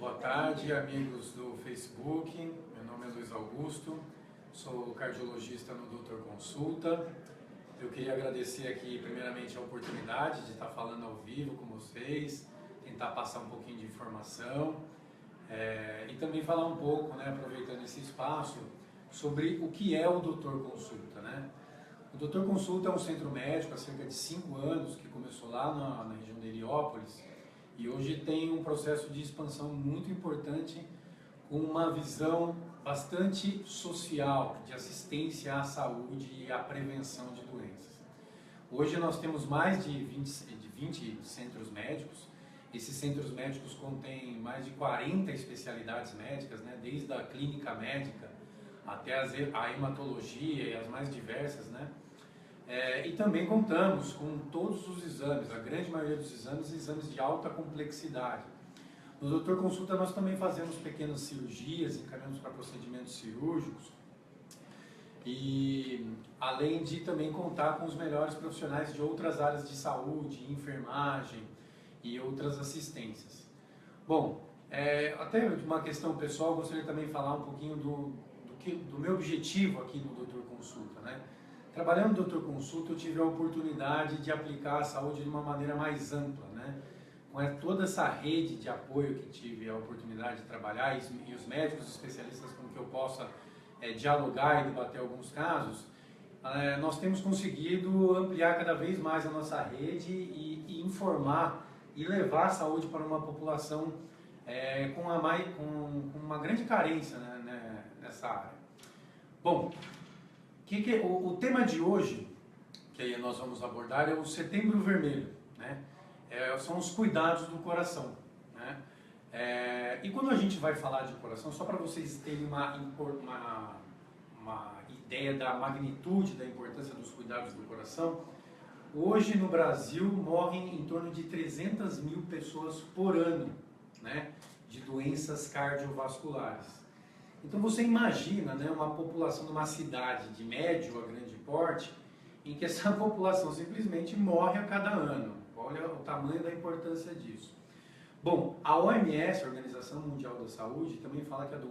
Boa tarde, amigos do Facebook. Meu nome é Luiz Augusto, sou cardiologista no Doutor Consulta. Eu queria agradecer aqui, primeiramente, a oportunidade de estar falando ao vivo com vocês, tentar passar um pouquinho de informação e também falar um pouco, aproveitando esse espaço, sobre o que é o Doutor Consulta, O Doutor Consulta é um centro médico há cerca de 5 anos, que começou lá na região de Heliópolis, e hoje tem um processo de expansão muito importante, com uma visão bastante social, de assistência à saúde e à prevenção de doenças. Hoje nós temos mais de 20 centros médicos. Esses centros médicos contêm mais de 40 especialidades médicas, desde a clínica médica até a hematologia e as mais diversas, e também contamos com todos os exames, a grande maioria dos exames de alta complexidade. No Doutor Consulta nós também fazemos pequenas cirurgias, encaminhamos para procedimentos cirúrgicos, e além de também contar com os melhores profissionais de outras áreas de saúde, enfermagem e outras assistências. Bom, até de uma questão pessoal, gostaria também de falar um pouquinho do meu objetivo aqui no Doutor Consulta, Trabalhando no Doutor Consulta, eu tive a oportunidade de aplicar a saúde de uma maneira mais ampla, Com toda essa rede de apoio que tive a oportunidade de trabalhar e os médicos especialistas com que eu possa dialogar e debater alguns casos, nós temos conseguido ampliar cada vez mais a nossa rede e informar e levar a saúde para uma população com uma grande carência nessa área. Bom, o tema de hoje que nós vamos abordar é o Setembro Vermelho, são os cuidados do coração, e quando a gente vai falar de coração, só para vocês terem uma ideia da magnitude da importância dos cuidados do coração, hoje no Brasil morrem em torno de 300 mil pessoas por ano, de doenças cardiovasculares. Então você imagina uma população de uma cidade de médio a grande porte, em que essa população simplesmente morre a cada ano. Olha o tamanho da importância disso. Bom, a OMS, a Organização Mundial da Saúde, também fala que as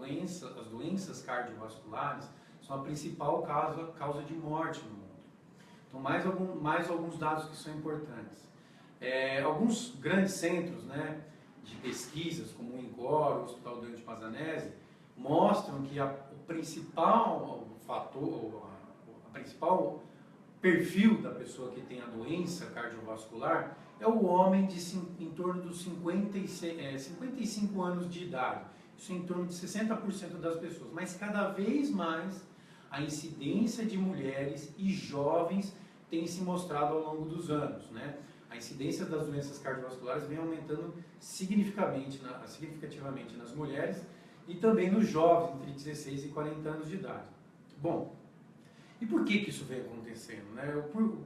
doenças cardiovasculares são a principal causa de morte no mundo. Então, mais alguns dados que são importantes. Alguns grandes centros de pesquisas, como o INCOR, o Hospital Dante Pazanese, mostram que o principal perfil da pessoa que tem a doença cardiovascular é o homem em torno dos 55 anos de idade. Isso é em torno de 60% das pessoas. Mas cada vez mais a incidência de mulheres e jovens tem se mostrado ao longo dos anos, A incidência das doenças cardiovasculares vem aumentando significativamente nas mulheres e também nos jovens entre 16 e 40 anos de idade. Bom, e por que isso vem acontecendo?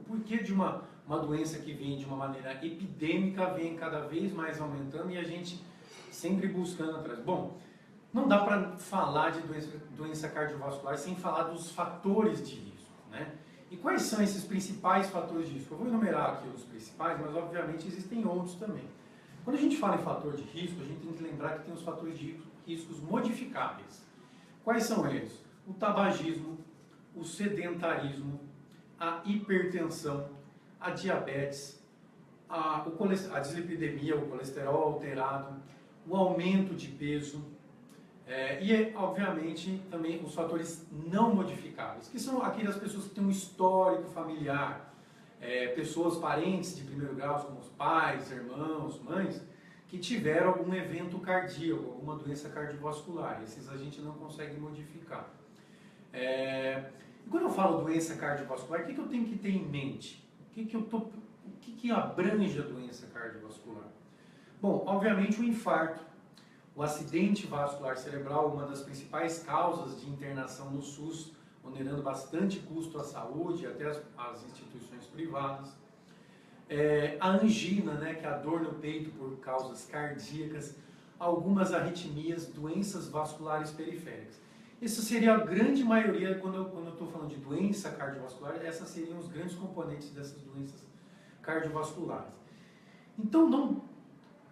Por que de uma doença que vem de uma maneira epidêmica vem cada vez mais aumentando e a gente sempre buscando atrás? Bom, não dá para falar de doença cardiovascular sem falar dos fatores de risco, E quais são esses principais fatores de risco? Eu vou enumerar aqui os principais, mas obviamente existem outros também. Quando a gente fala em fator de risco, a gente tem que lembrar que tem os fatores de riscos modificáveis. Quais são eles? O tabagismo, o sedentarismo, a hipertensão, a diabetes, a dislipidemia, o colesterol alterado, o aumento de peso e, obviamente, também os fatores não modificáveis, que são aquelas pessoas que têm um histórico familiar, pessoas parentes de primeiro grau, como os pais, irmãos, mães, que tiveram algum evento cardíaco, alguma doença cardiovascular. Esses a gente não consegue modificar. E quando eu falo doença cardiovascular, o que eu tenho que ter em mente? O que abrange a doença cardiovascular? Bom, obviamente o infarto, o acidente vascular cerebral, uma das principais causas de internação no SUS, onerando bastante custo à saúde e até às instituições privadas. A angina, que é a dor no peito por causas cardíacas, algumas arritmias, doenças vasculares periféricas. Essa seria a grande maioria, quando eu estou falando de doença cardiovascular, essas seriam os grandes componentes dessas doenças cardiovasculares. Então,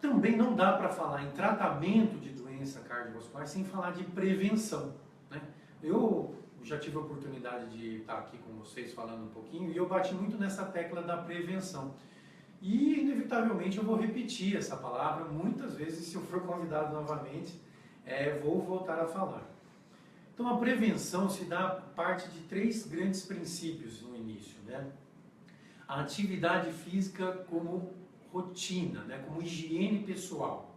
também não dá para falar em tratamento de doença doença cardiovascular sem falar de prevenção, né? Eu já tive a oportunidade de estar aqui com vocês falando um pouquinho e eu bati muito nessa tecla da prevenção. E, inevitavelmente, eu vou repetir essa palavra muitas vezes, se eu for convidado novamente, vou voltar a falar. Então, a prevenção se dá parte de 3 grandes princípios no início, né? A atividade física como rotina, né? Como higiene pessoal.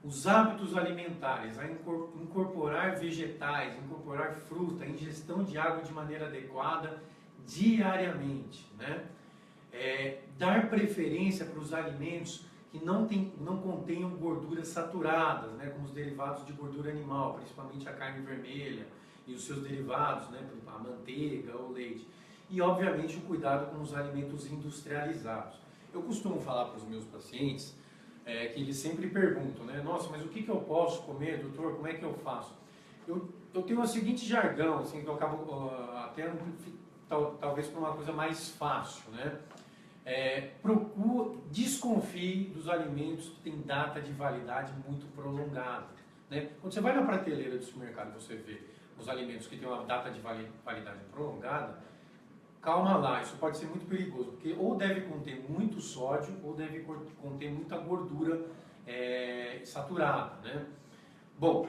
Os hábitos alimentares, a incorporar vegetais, incorporar fruta, a ingestão de água de maneira adequada diariamente, né? Dar preferência para os alimentos que não contenham gorduras saturadas, né, como os derivados de gordura animal, principalmente a carne vermelha e os seus derivados, né, a manteiga, o leite. E, obviamente, o cuidado com os alimentos industrializados. Eu costumo falar para os meus pacientes que eles sempre perguntam, né, nossa, mas o que eu posso comer, doutor, como é que eu faço? Eu tenho o seguinte jargão, assim, que eu acabo até talvez por uma coisa mais fácil, né? Desconfie dos alimentos que têm data de validade muito prolongada, né? Quando você vai na prateleira do supermercado e você vê os alimentos que têm uma data de validade prolongada, calma lá, isso pode ser muito perigoso, porque ou deve conter muito sódio ou deve conter muita gordura saturada, né? Bom,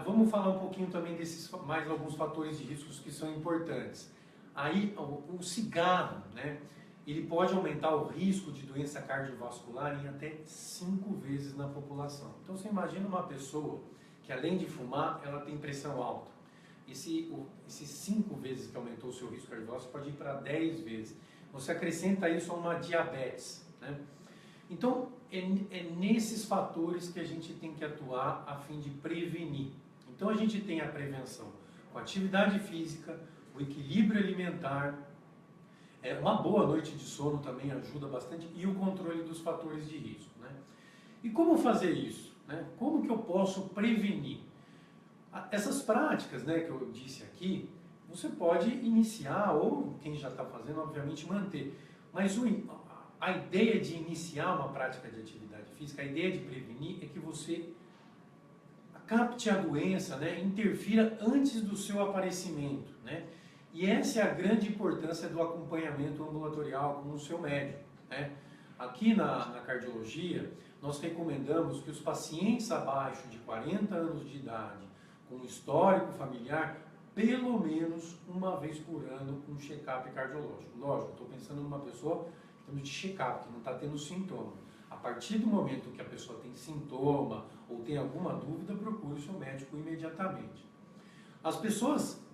vamos falar um pouquinho também desses mais alguns fatores de riscos que são importantes. Aí, o cigarro, né? Ele pode aumentar o risco de doença cardiovascular em até 5 vezes na população. Então, você imagina uma pessoa que, além de fumar, ela tem pressão alta. Esses 5 vezes que aumentou o seu risco cardiovascular pode ir para 10 vezes. Você acrescenta isso a uma diabetes, né? Então, é nesses fatores que a gente tem que atuar a fim de prevenir. Então, a gente tem a prevenção com atividade física, o equilíbrio alimentar, uma boa noite de sono também ajuda bastante e o controle dos fatores de risco, né? E como fazer isso, né? Como que eu posso prevenir? Essas práticas, né, que eu disse aqui, você pode iniciar ou quem já está fazendo, obviamente, manter. Mas a ideia de iniciar uma prática de atividade física, a ideia de prevenir é que você capte a doença, né, interfira antes do seu aparecimento, né? E essa é a grande importância do acompanhamento ambulatorial com o seu médico, né? Aqui na cardiologia, nós recomendamos que os pacientes abaixo de 40 anos de idade, com histórico familiar, pelo menos uma vez por ano, um check-up cardiológico. Lógico, estou pensando numa pessoa em termos de check-up, que não está tendo sintoma. A partir do momento que a pessoa tem sintoma ou tem alguma dúvida, procure o seu médico imediatamente. As pessoas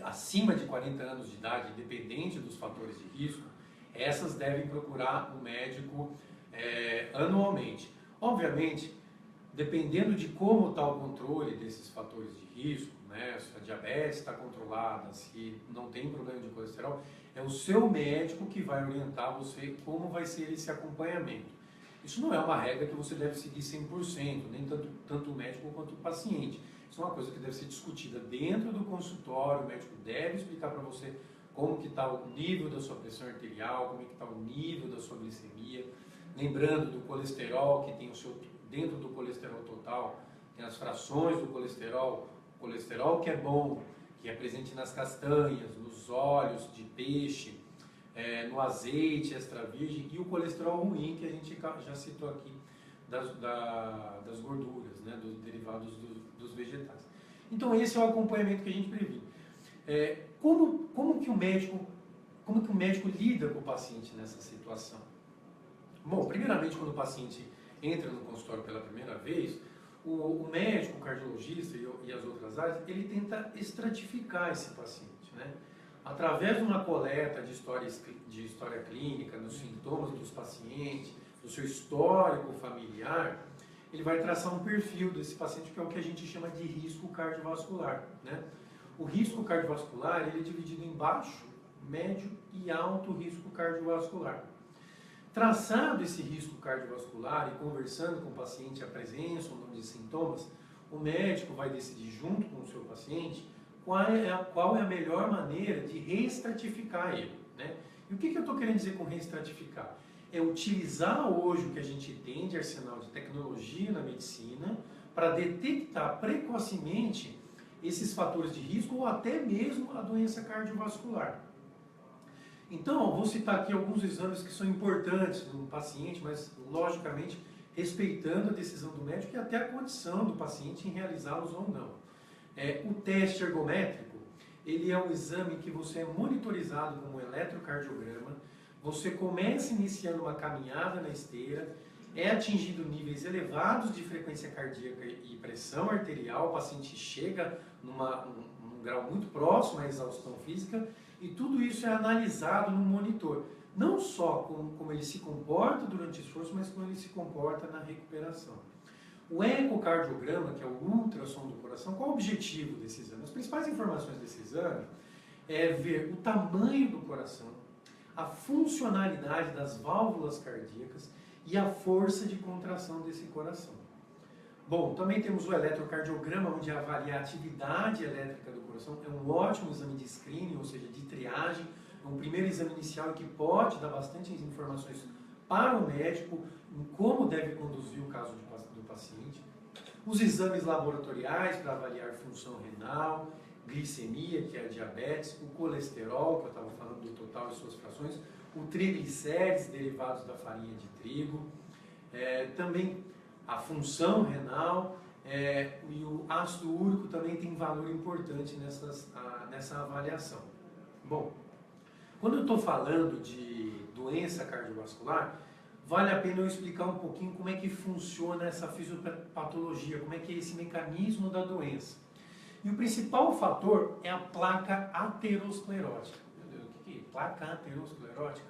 acima de 40 anos de idade, independente dos fatores de risco, essas devem procurar o médico anualmente. Obviamente, dependendo de como está o controle desses fatores de risco, né, se a diabetes está controlada, se não tem problema de colesterol, é o seu médico que vai orientar você como vai ser esse acompanhamento. Isso não é uma regra que você deve seguir 100%, nem tanto o médico quanto o paciente. Isso é uma coisa que deve ser discutida dentro do consultório, o médico deve explicar para você como que está o nível da sua pressão arterial, como é que está o nível da sua glicemia. Lembrando do colesterol, que tem dentro do colesterol total, tem as frações do colesterol, o colesterol que é bom, que é presente nas castanhas, nos óleos de peixe, no azeite extra virgem, e o colesterol ruim, que a gente já citou aqui, das gorduras, né, dos derivados dos vegetais. Então esse é o acompanhamento que a gente previne. Como que o médico lida com o paciente nessa situação? Bom, primeiramente, quando o paciente entra no consultório pela primeira vez, o médico, o cardiologista e as outras áreas, ele tenta estratificar esse paciente, né? Através de uma coleta de história clínica, dos sintomas dos pacientes, do seu histórico familiar, ele vai traçar um perfil desse paciente, que é o que a gente chama de risco cardiovascular, né? O risco cardiovascular ele é dividido em baixo, médio e alto risco cardiovascular. Traçado esse risco cardiovascular e conversando com o paciente a presença ou não de sintomas, o médico vai decidir junto com o seu paciente qual é a melhor maneira de reestratificar ele, né? E o que eu estou querendo dizer com reestratificar? É utilizar hoje o que a gente tem de arsenal de tecnologia na medicina para detectar precocemente esses fatores de risco ou até mesmo a doença cardiovascular. Então, eu vou citar aqui alguns exames que são importantes no paciente, mas logicamente respeitando a decisão do médico e até a condição do paciente em realizá-los ou não. O teste ergométrico, ele é um exame que você é monitorizado com um eletrocardiograma, você começa iniciando uma caminhada na esteira, é atingido níveis elevados de frequência cardíaca e pressão arterial, o paciente chega num grau muito próximo à exaustão física e tudo isso é analisado no monitor. Não só como ele se comporta durante o esforço, mas como ele se comporta na recuperação. O ecocardiograma, que é o ultrassom do coração, qual é o objetivo desse exame? As principais informações desse exame é ver o tamanho do coração, a funcionalidade das válvulas cardíacas e a força de contração desse coração. Bom, também temos o eletrocardiograma, onde avalia a atividade elétrica do coração. É um ótimo exame de screening, ou seja, de triagem. É um primeiro exame inicial que pode dar bastante informações para o médico em como deve conduzir o caso do paciente. Os exames laboratoriais para avaliar função renal, glicemia, que é a diabetes, o colesterol, que eu estava falando do total e suas frações, o triglicérides derivados da farinha de trigo, também a função renal e o ácido úrico também tem valor importante nessa avaliação. Bom, quando eu estou falando de doença cardiovascular, vale a pena eu explicar um pouquinho como é que funciona essa fisiopatologia, como é que é esse mecanismo da doença. E o principal fator é a placa aterosclerótica. Meu Deus, o que é placa aterosclerótica?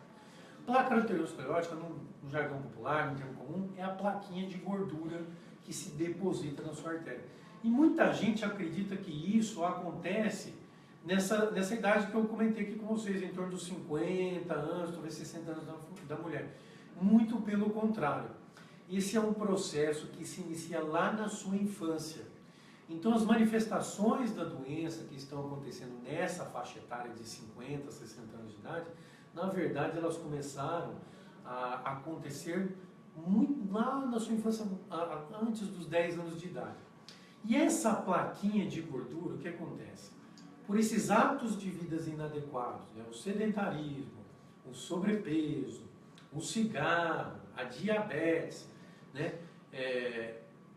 Placa aterosclerótica, no jargão popular, no termo comum, é a plaquinha de gordura que se deposita na sua artéria. E muita gente acredita que isso acontece nessa idade que eu comentei aqui com vocês, em torno dos 50 anos, talvez 60 anos da mulher. Muito pelo contrário. Esse é um processo que se inicia lá na sua infância. Então, as manifestações da doença que estão acontecendo nessa faixa etária de 50, 60 anos de idade, na verdade, elas começaram a acontecer muito lá na sua infância, antes dos 10 anos de idade. E essa plaquinha de gordura, o que acontece? Por esses hábitos de vida inadequados, né? O sedentarismo, o sobrepeso, o cigarro, a diabetes, né?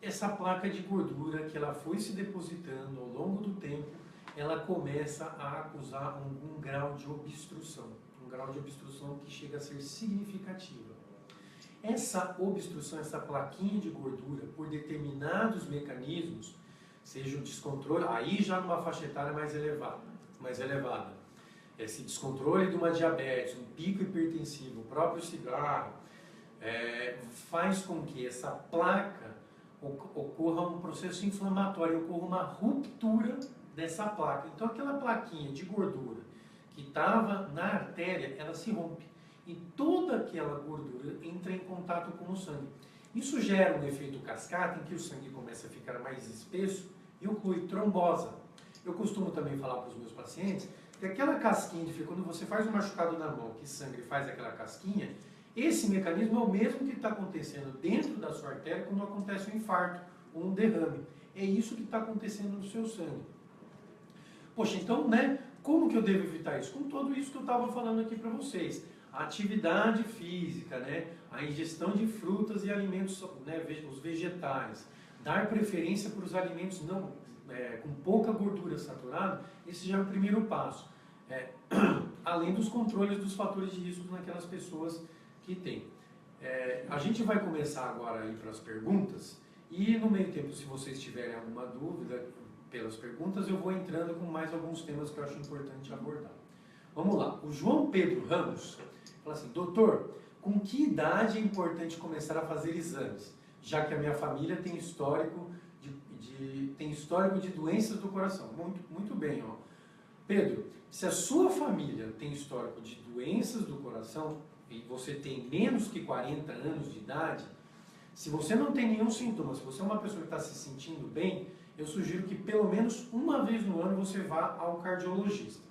Essa placa de gordura que ela foi se depositando ao longo do tempo, ela começa a acusar algum grau de obstrução, um grau de obstrução que chega a ser significativa. Essa obstrução, essa plaquinha de gordura, por determinados mecanismos, seja o descontrole, aí já numa faixa etária mais elevada, esse descontrole de uma diabetes, um pico hipertensivo, o próprio cigarro, faz com que essa placa ocorra um processo inflamatório, ocorra uma ruptura dessa placa. Então aquela plaquinha de gordura que estava na artéria, ela se rompe e toda aquela gordura entra em contato com o sangue. Isso gera um efeito cascata em que o sangue começa a ficar mais espesso e ocorre trombose. Eu costumo também falar para os meus pacientes que aquela casquinha de fio, quando você faz um machucado na mão, que sangue faz aquela casquinha, esse mecanismo é o mesmo que está acontecendo dentro da sua artéria quando acontece um infarto ou um derrame. É isso que está acontecendo no seu sangue. Poxa, então, né, como que eu devo evitar isso? Com tudo isso que eu estava falando aqui para vocês. A atividade física, né, a ingestão de frutas e alimentos, né, os vegetais, dar preferência para os alimentos com pouca gordura saturada, esse já é o primeiro passo. Além dos controles dos fatores de risco naquelas pessoas que tem. A gente vai começar agora a ir para as perguntas e no meio tempo, se vocês tiverem alguma dúvida pelas perguntas, eu vou entrando com mais alguns temas que eu acho importante abordar. Vamos lá. O João Pedro Ramos fala assim: doutor, com que idade é importante começar a fazer exames, já que a minha família tem histórico de doenças do coração? Muito bem, ó. Pedro, se a sua família tem histórico de doenças do coração, e você tem menos que 40 anos de idade, se você não tem nenhum sintoma, se você é uma pessoa que está se sentindo bem, eu sugiro que pelo menos uma vez no ano você vá ao cardiologista.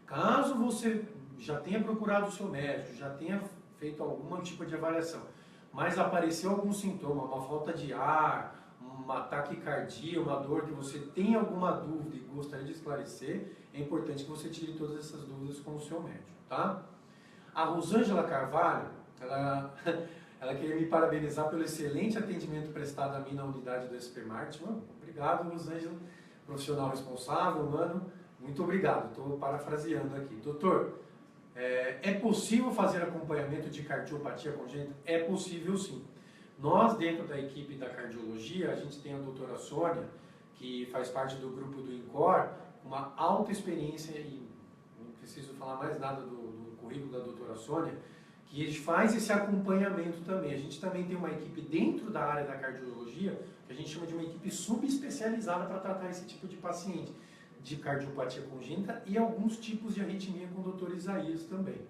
Caso você já tenha procurado o seu médico, já tenha feito algum tipo de avaliação, mas apareceu algum sintoma, uma falta de ar, uma taquicardia, uma dor que você tem alguma dúvida e gostaria de esclarecer, é importante que você tire todas essas dúvidas com o seu médico, tá? A Rosângela Carvalho, ela queria me parabenizar pelo excelente atendimento prestado a mim na unidade do SP Mart. Obrigado, Rosângela, profissional responsável, mano. Muito obrigado, estou parafraseando aqui. Doutor, é possível fazer acompanhamento de cardiopatia congênita? É possível sim. Nós, dentro da equipe da cardiologia, a gente tem a doutora Sônia, que faz parte do grupo do INCOR, uma alta experiência, e não preciso falar mais nada do currículo da doutora Sônia, que ele faz esse acompanhamento também. A gente também tem uma equipe dentro da área da cardiologia, que a gente chama de uma equipe subespecializada para tratar esse tipo de paciente, de cardiopatia congênita e alguns tipos de arritmia com o Dr. Isaías também.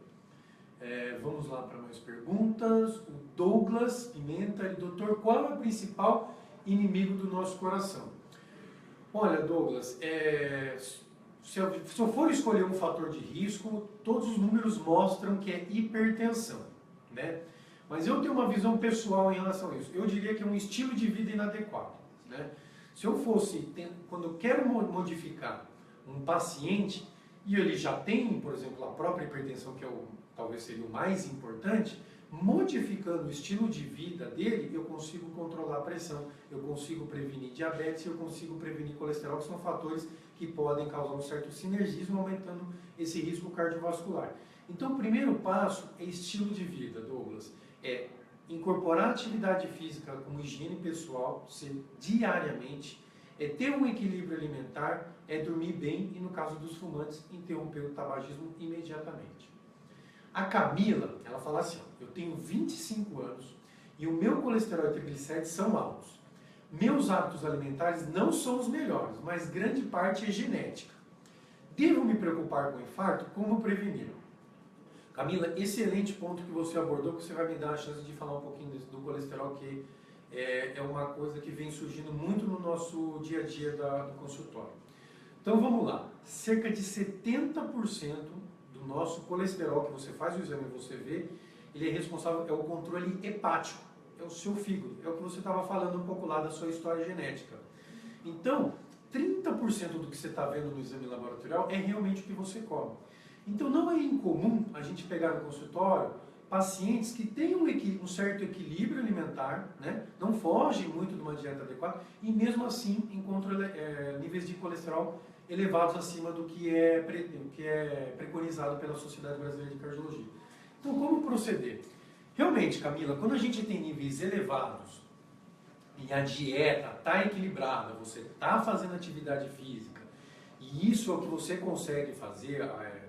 Vamos lá para mais perguntas. O Douglas Pimenta, doutor, qual é o principal inimigo do nosso coração? Olha, Douglas, se eu for escolher um fator de risco, todos os números mostram que é hipertensão, né? Mas eu tenho uma visão pessoal em relação a isso. Eu diria que é um estilo de vida inadequado, né? Se eu fosse, quando eu quero modificar um paciente e ele já tem, por exemplo, a própria hipertensão, que talvez seria o mais importante, modificando o estilo de vida dele, eu consigo controlar a pressão, eu consigo prevenir diabetes, eu consigo prevenir colesterol, que são fatores que podem causar um certo sinergismo, aumentando esse risco cardiovascular. Então, o primeiro passo é estilo de vida, Douglas. É incorporar atividade física como higiene pessoal, diariamente, é ter um equilíbrio alimentar, é dormir bem e, no caso dos fumantes, interromper o tabagismo imediatamente. A Camila, ela fala assim, eu tenho 25 anos e o meu colesterol e triglicérides são altos. Meus hábitos alimentares não são os melhores, mas grande parte é genética. Devo me preocupar com infarto? Como prevenir? Camila, excelente ponto que você abordou, que você vai me dar a chance de falar um pouquinho do colesterol, que é uma coisa que vem surgindo muito no nosso dia a dia do consultório. Então vamos lá, cerca de 70% do nosso colesterol, que você faz o exame e você vê, ele é responsável, é o controle hepático, é o seu fígado, é o que você estava falando um pouco lá da sua história genética. Então, 30% do que você está vendo no exame laboratorial é realmente o que você come. Então não é incomum a gente pegar no consultório pacientes que têm um certo equilíbrio alimentar, né? Não fogem muito de uma dieta adequada e mesmo assim encontram níveis de colesterol elevados acima do que é preconizado pela Sociedade Brasileira de Cardiologia. Então como proceder? Realmente, Camila, quando a gente tem níveis elevados e a dieta está equilibrada, você está fazendo atividade física e isso é o que você consegue fazer,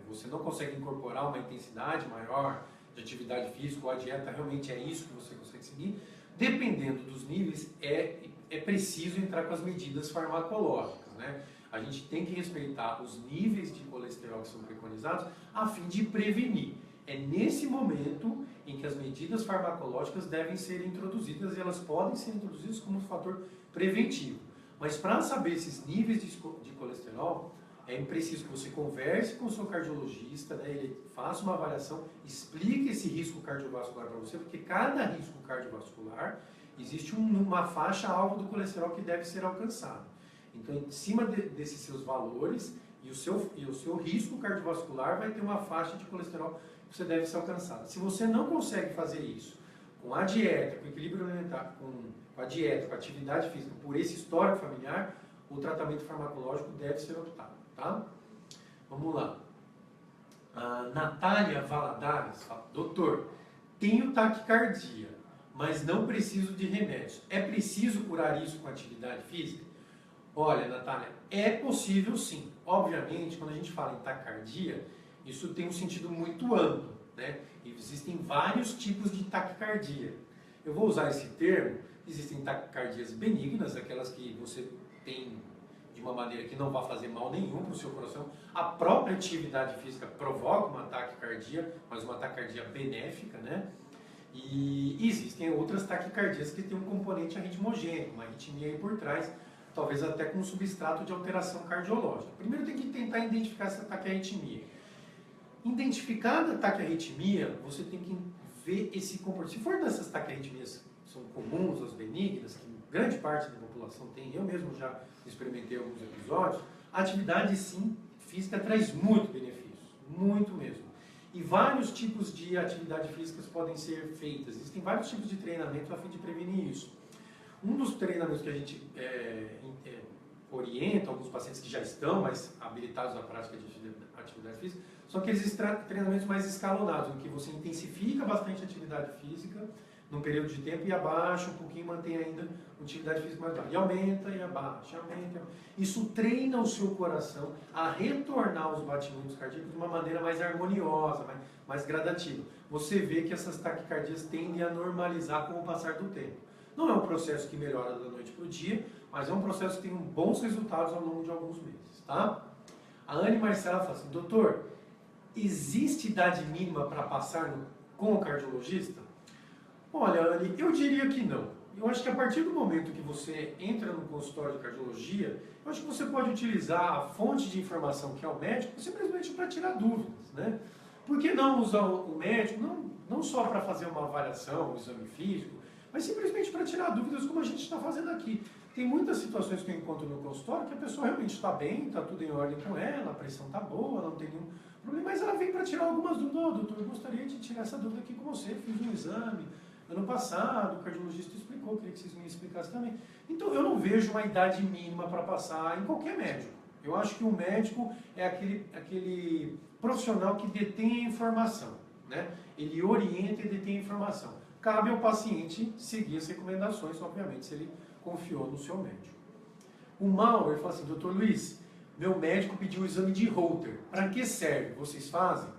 você não consegue incorporar uma intensidade maior de atividade física ou a dieta realmente é isso que você consegue seguir, dependendo dos níveis, é preciso entrar com as medidas farmacológicas, né? A gente tem que respeitar os níveis de colesterol que são preconizados a fim de prevenir. É nesse momento em que as medidas farmacológicas devem ser introduzidas e elas podem ser introduzidas como um fator preventivo. Mas para saber esses níveis de colesterol, é preciso que você converse com o seu cardiologista, né, ele faça uma avaliação, explique esse risco cardiovascular para você, porque cada risco cardiovascular existe uma faixa alvo do colesterol que deve ser alcançada. Então, em cima desses seus valores e o seu risco cardiovascular vai ter uma faixa de colesterol que você deve ser alcançada. Se você não consegue fazer isso com a dieta, com o equilíbrio alimentar, com a dieta, com a atividade física, por esse histórico familiar, o tratamento farmacológico deve ser optado, tá? Vamos lá. A Natália Valadares fala, doutor, tenho taquicardia, mas não preciso de remédios. É preciso curar isso com atividade física? Olha, Natália, é possível sim. Obviamente, quando a gente fala em taquicardia, isso tem um sentido muito amplo, né? Existem vários tipos de taquicardia. Eu vou usar esse termo, existem taquicardias benignas, aquelas que você tem de uma maneira que não vai fazer mal nenhum para o seu coração. A própria atividade física provoca uma taquicardia, mas uma taquicardia benéfica, né? E existem outras taquicardias que têm um componente arritmogênico, uma arritmia aí por trás, talvez até com um substrato de alteração cardiológica. Primeiro tem que tentar identificar essa taquiarritmia. Identificada a taquiarritmia, você tem que ver esse comportamento. Se for dessas taquiarritmias que são comuns, as benignas, que grande parte da população tem, eu mesmo já experimentei alguns episódios, a atividade sim física traz muito benefícios, muito mesmo. E vários tipos de atividade físicas podem ser feitas, existem vários tipos de treinamento a fim de prevenir isso. Um dos treinamentos que a gente orienta alguns pacientes que já estão mais habilitados à prática de atividade física, são aqueles treinamentos mais escalonados, em que você intensifica bastante a atividade física num período de tempo e abaixa um pouquinho, mantém ainda uma atividade física mais baixa. E aumenta e abaixa, aumenta. Isso treina o seu coração a retornar os batimentos cardíacos de uma maneira mais harmoniosa, mais gradativa. Você vê que essas taquicardias tendem a normalizar com o passar do tempo. Não é um processo que melhora da noite para o dia, mas é um processo que tem bons resultados ao longo de alguns meses, tá? A Anne Marcela fala assim, doutor, existe idade mínima para passar com o cardiologista? Olha, Anne, eu diria que não. Eu acho que a partir do momento que você entra no consultório de cardiologia, eu acho que você pode utilizar a fonte de informação que é o médico simplesmente para tirar dúvidas, né? Por que não usar o médico, não só para fazer uma avaliação, um exame físico, mas simplesmente para tirar dúvidas como a gente está fazendo aqui. Tem muitas situações que eu encontro no consultório que a pessoa realmente está bem, está tudo em ordem com ela, a pressão está boa, não tem nenhum problema, mas ela vem para tirar algumas dúvidas. Oh, doutor, eu gostaria de tirar essa dúvida aqui com você, fiz um exame ano passado, o cardiologista explicou, queria que vocês me explicassem também. Então eu não vejo uma idade mínima para passar em qualquer médico. Eu acho que o médico é aquele profissional que detém a informação, né? Ele orienta e detém a informação. Cabe ao paciente seguir as recomendações, obviamente, se ele confiou no seu médico. O Mauro, ele fala assim, doutor Luiz, meu médico pediu o exame de Holter. Para que serve? Vocês fazem?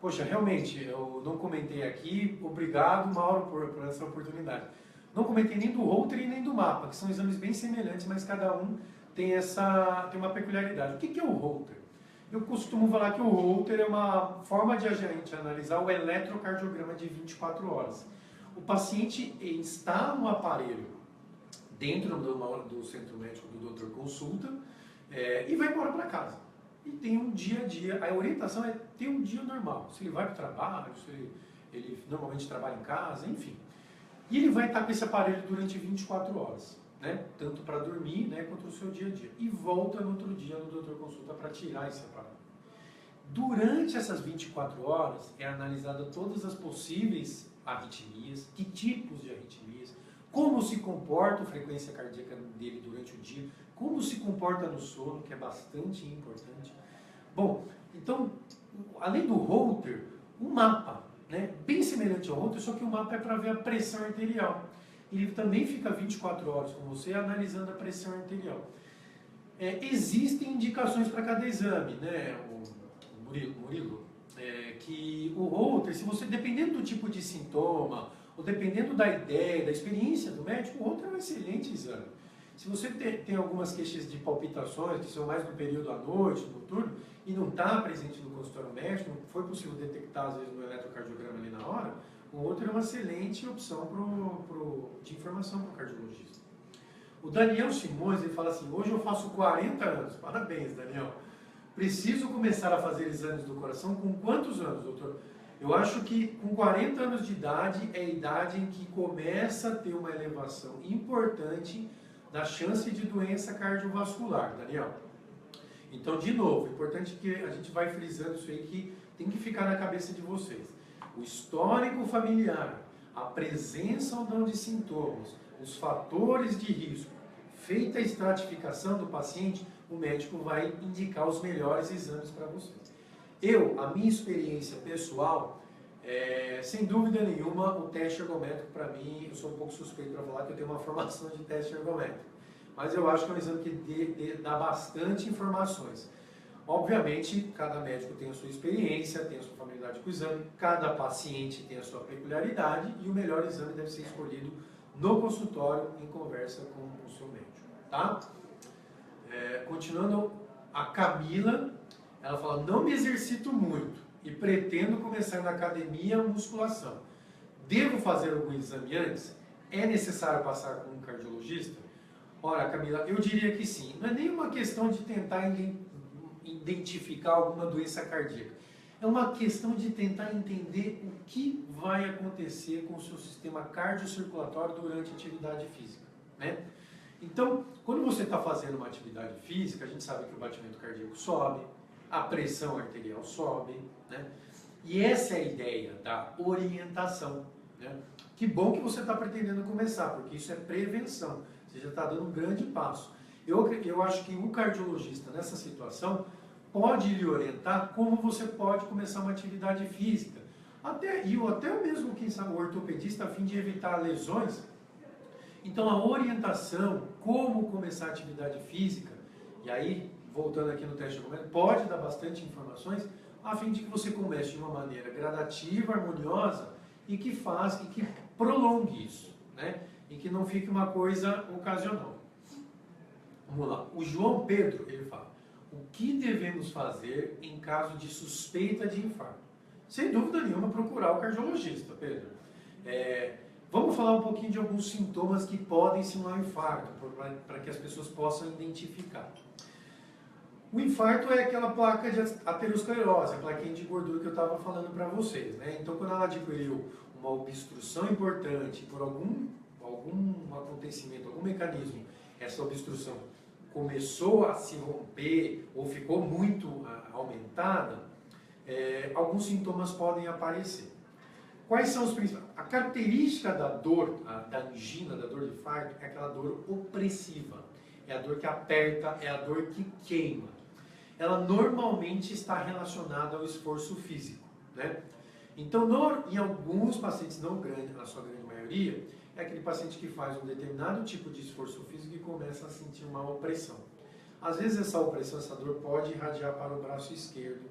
Poxa, realmente, eu não comentei aqui, obrigado, Mauro, por essa oportunidade. Não comentei nem do Holter e nem do MAPA, que são exames bem semelhantes, mas cada um tem uma peculiaridade. O que é o Holter? Eu costumo falar que o Holter é uma forma de a gente analisar o eletrocardiograma de 24 horas. O paciente está no aparelho dentro do centro médico do doutor consulta e vai embora para casa. E tem um dia a dia, a orientação é ter um dia normal. Se ele vai para o trabalho, se ele normalmente trabalha em casa, enfim. E ele vai estar com esse aparelho durante 24 horas, né? Tanto para dormir, né, quanto o seu dia a dia. E volta no outro dia no doutor consulta para tirar esse aparelho. Durante essas 24 horas é analisada todas as possíveis arritmias, que tipos de arritmias, como se comporta a frequência cardíaca dele durante o dia, como se comporta no sono, que é bastante importante. Bom, então, além do Holter, o mapa, né, bem semelhante ao Holter, só que o mapa é para ver a pressão arterial. Ele também fica 24 horas com você analisando a pressão arterial. Existem indicações para cada exame, né, o Murilo, que o Holter, se você, dependendo do tipo de sintoma, ou dependendo da ideia, da experiência do médico, o Holter é um excelente exame. Se você tem algumas queixas de palpitações, que são mais no período à noite, noturno, e não está presente no consultório médico, não foi possível detectar, às vezes, no eletrocardiograma ali na hora, o Holter é uma excelente opção de informação para o cardiologista. O Daniel Simões, ele fala assim, hoje eu faço 40 anos, parabéns, Daniel. Preciso começar a fazer exames do coração com quantos anos, doutor? Eu acho que com 40 anos de idade é a idade em que começa a ter uma elevação importante da chance de doença cardiovascular, Daniel. Então, de novo, é importante que a gente vai frisando isso aí, que tem que ficar na cabeça de vocês. O histórico familiar, a presença ou não de sintomas, os fatores de risco, feita a estratificação do paciente, o médico vai indicar os melhores exames para vocês. A minha experiência pessoal, sem dúvida nenhuma, o teste ergométrico para mim, eu sou um pouco suspeito para falar que eu tenho uma formação de teste ergométrico, mas eu acho que é um exame que dá bastante informações. Obviamente, cada médico tem a sua experiência, tem a sua familiaridade com o exame, cada paciente tem a sua peculiaridade e o melhor exame deve ser escolhido no consultório em conversa com o seu médico, tá? Continuando, a Camila, ela fala, não me exercito muito e pretendo começar na academia musculação. Devo fazer algum exame antes? É necessário passar com um cardiologista? Ora, Camila, eu diria que sim. Não é nenhuma questão de tentar identificar alguma doença cardíaca. É uma questão de tentar entender o que vai acontecer com o seu sistema cardiocirculatório durante a atividade física. né? Então, quando você está fazendo uma atividade física, a gente sabe que o batimento cardíaco sobe, a pressão arterial sobe, né? E essa é a ideia da orientação, né? Que bom que você está pretendendo começar, porque isso é prevenção. Você já está dando um grande passo. Eu acho que o cardiologista, nessa situação, pode lhe orientar como você pode começar uma atividade física. Até mesmo, quem sabe, o ortopedista, a fim de evitar lesões. Então, a orientação, como começar a atividade física, e aí, voltando aqui no teste de começo, pode dar bastante informações, a fim de que você comece de uma maneira gradativa, harmoniosa, e que prolongue isso, né? E que não fique uma coisa ocasional. Vamos lá. O João Pedro, ele fala, o que devemos fazer em caso de suspeita de infarto? Sem dúvida nenhuma, procurar o cardiologista, Pedro. Vamos falar um pouquinho de alguns sintomas que podem simular um infarto, para que as pessoas possam identificar. O infarto é aquela placa de aterosclerose, a plaquinha de gordura que eu estava falando para vocês, né? Então, quando ela adquiriu uma obstrução importante por algum acontecimento, algum mecanismo, essa obstrução começou a se romper ou ficou muito aumentada, alguns sintomas podem aparecer. Quais são os principais? A característica da dor, da angina, da dor de infarto, é aquela dor opressiva. É a dor que aperta, é a dor que queima. Ela normalmente está relacionada ao esforço físico, né? Então, em alguns pacientes, não grande, na sua grande maioria, é aquele paciente que faz um determinado tipo de esforço físico e começa a sentir uma opressão. Às vezes essa opressão, essa dor pode irradiar para o braço esquerdo,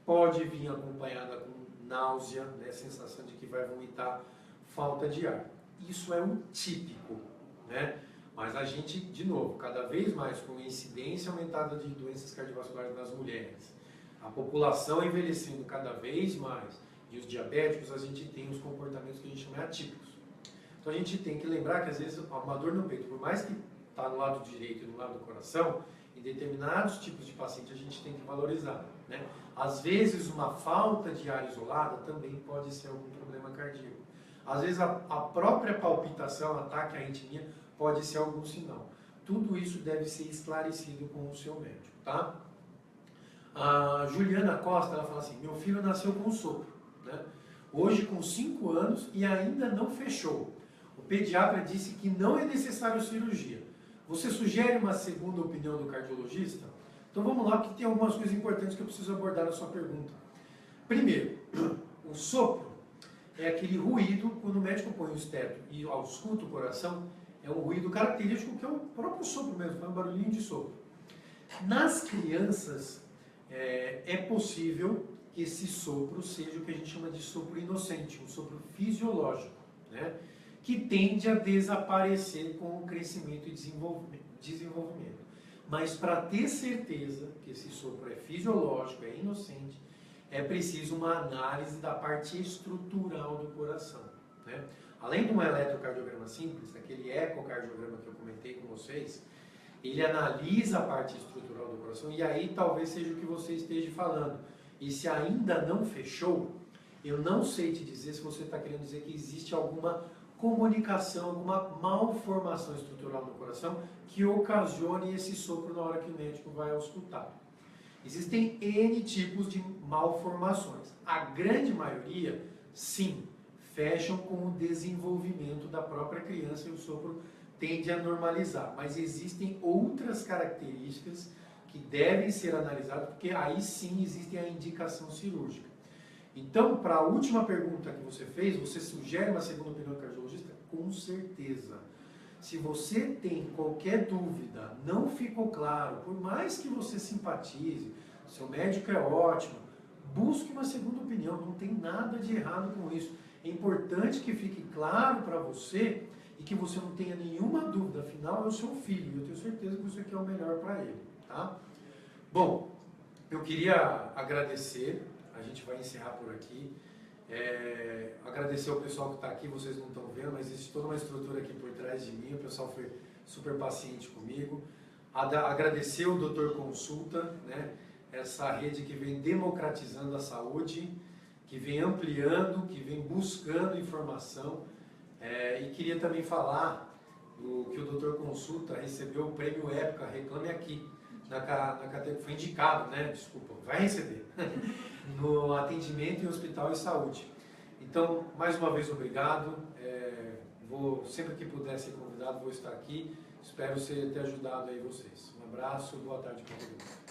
pode vir acompanhada com náusea, né, sensação de que vai vomitar, falta de ar. Isso é um típico, né? Mas a gente, de novo, cada vez mais com a incidência aumentada de doenças cardiovasculares nas mulheres, a população envelhecendo cada vez mais e os diabéticos, a gente tem os comportamentos que a gente chama de atípicos. Então a gente tem que lembrar que às vezes uma dor no peito, por mais que está no lado direito e no lado do coração, em determinados tipos de paciente a gente tem que valorizar, né? Às vezes uma falta de ar isolada também pode ser algum problema cardíaco. Às vezes a própria palpitação, ataque à arritmia, pode ser algum sinal. Tudo isso deve ser esclarecido com o seu médico, tá? A Juliana Costa, ela fala assim, meu filho nasceu com sopro, né? Hoje com 5 anos e ainda não fechou. O pediatra disse que não é necessário cirurgia. Você sugere uma segunda opinião do cardiologista? Então vamos lá, porque tem algumas coisas importantes que eu preciso abordar na sua pergunta. Primeiro, o sopro é aquele ruído, quando o médico põe o esteto e ausculta o coração, é um ruído característico que é o próprio sopro mesmo, é um barulhinho de sopro. Nas crianças, é possível que esse sopro seja o que a gente chama de sopro inocente, um sopro fisiológico, né? Que tende a desaparecer com o crescimento e desenvolvimento. Mas para ter certeza que esse sopro é fisiológico, é inocente, é preciso uma análise da parte estrutural do coração, né? Além de um eletrocardiograma simples, aquele ecocardiograma que eu comentei com vocês, ele analisa a parte estrutural do coração e aí talvez seja o que você esteja falando. E se ainda não fechou, eu não sei te dizer se você está querendo dizer que existe alguma comunicação, alguma malformação estrutural no coração que ocasione esse sopro na hora que o médico vai auscultar. Existem N tipos de malformações. A grande maioria, sim, fecham com o desenvolvimento da própria criança e o sopro tende a normalizar. Mas existem outras características que devem ser analisadas, porque aí sim existe a indicação cirúrgica. Então, para a última pergunta que você fez, você sugere uma segunda opinião do cardiologista? Com certeza. Se você tem qualquer dúvida, não ficou claro, por mais que você simpatize, seu médico é ótimo, busque uma segunda opinião, não tem nada de errado com isso. É importante que fique claro para você e que você não tenha nenhuma dúvida, afinal é o seu filho, eu tenho certeza que você quer o melhor para ele, tá? Bom, eu queria agradecer, a gente vai encerrar por aqui, agradecer ao pessoal que está aqui, vocês não estão vendo, mas existe toda uma estrutura aqui por trás de mim, o pessoal foi super paciente comigo, agradecer o Doutor Consulta, né, essa rede que vem democratizando a saúde, que vem ampliando, que vem buscando informação, e queria também falar que o Doutor Consulta recebeu o prêmio Época, Reclame Aqui, na categoria, foi indicado, né? Desculpa, vai receber, no atendimento em hospital e saúde. Então, mais uma vez, obrigado. Sempre que puder ser convidado, vou estar aqui. Espero ter ajudado aí vocês. Um abraço, boa tarde para todos.